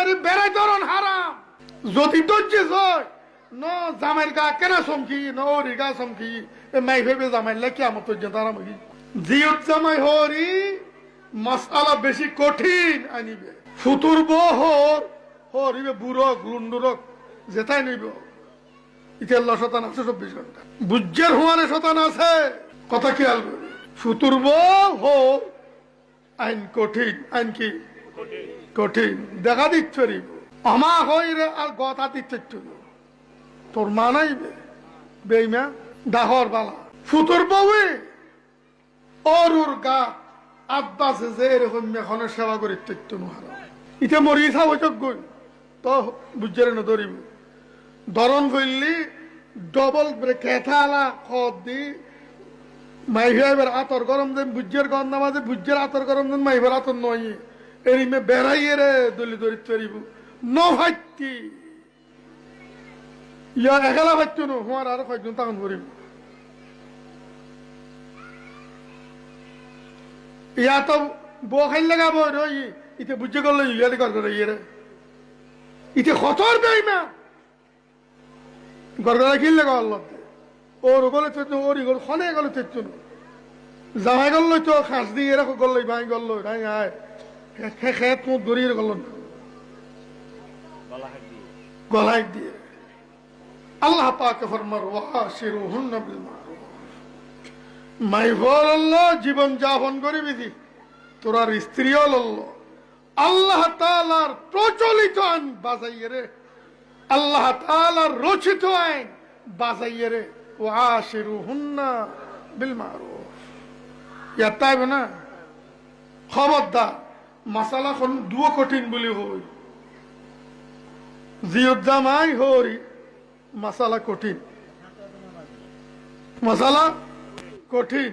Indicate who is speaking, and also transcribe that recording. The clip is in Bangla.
Speaker 1: জামাইরে বেড়াই ধরন হারাম যদি ধৈর্য হয় ন জামাইর গা কেনা চমকি ন ওরি গা চমকি মাই ভেবে জামাই লেখি আমার তো তারা মহি জিয়ত জামাই হরি মশালা বেশি কঠিন আনিবে ফুতুর বহর হরিবে বুড়ো গুন্ডুরক যেটাই নিব ইতিহাল্লা শতান আছে 24 ঘন্টা বুজ্জের হুয়ারে শতান আছে কথা খেয়াল করবে ফুতুর বহ আইন কঠিন আইন কি কঠিন দেখা দিচ্ছে আমা হইরে আর গতা দিচ্ছে তোর মা নাইবে বেইমা ডাহর বালা ফুতুর বউে অরুর গা আব্বাসে যে এরকম মেখনের সেবা করি তেত্য নোহারা ইতে মরি থা হইতক গই তো বুঝারে না ধরিব ধরন ফেললি ডবল খেথালা খদ দি মাইভাইবার আতর গরম দেন বুঝের গন্ধ মাঝে বুঝের আতর গরম দেন মাইভার আতর নয় এরিমে বেড়াইয়ে রে দলি ধরি তরিব ন ভাইতি ইয়া একেলা ভাইতো নো হওয়ার আর কয়েকজন তখন করিব ইয়া তো বউ খাই লাগাবো রই ইতে বুঝে করলো ইয়াদি কর করে ইয়ে রে ইতে খতর দেয় না গরগরা কিনলে গো আল্লাহ ওর গলে চেতন ওরি গল খনে গলে চেতন জামাই গল তো খাস দিয়ে রাখো গল ভাই গল নাই আয় খেত মুখ দড়িয়ে গল গলায় দিয়ে আল্লাহ পাকে ফরমার ওয়াশিরুহুন্না বিল মারুফ মাই বলল্লাহ জীবন যাপন করিবি দি তোরার স্ত্রীও লল্লো আল্লাহ তাআলার প্রচলিত আইন বাজাইয়ে রে আল্লাহ তাআলার রচিত আইন বাজাইয়ে রে ওয়াশিরুহুন্না বিল মারুফ ইয়াতাইব না খবরদার মাসালা কোন দুও কঠিন বলি হই জিয়ত জামাই হরি মাসালা কঠিন মাসালা কঠিন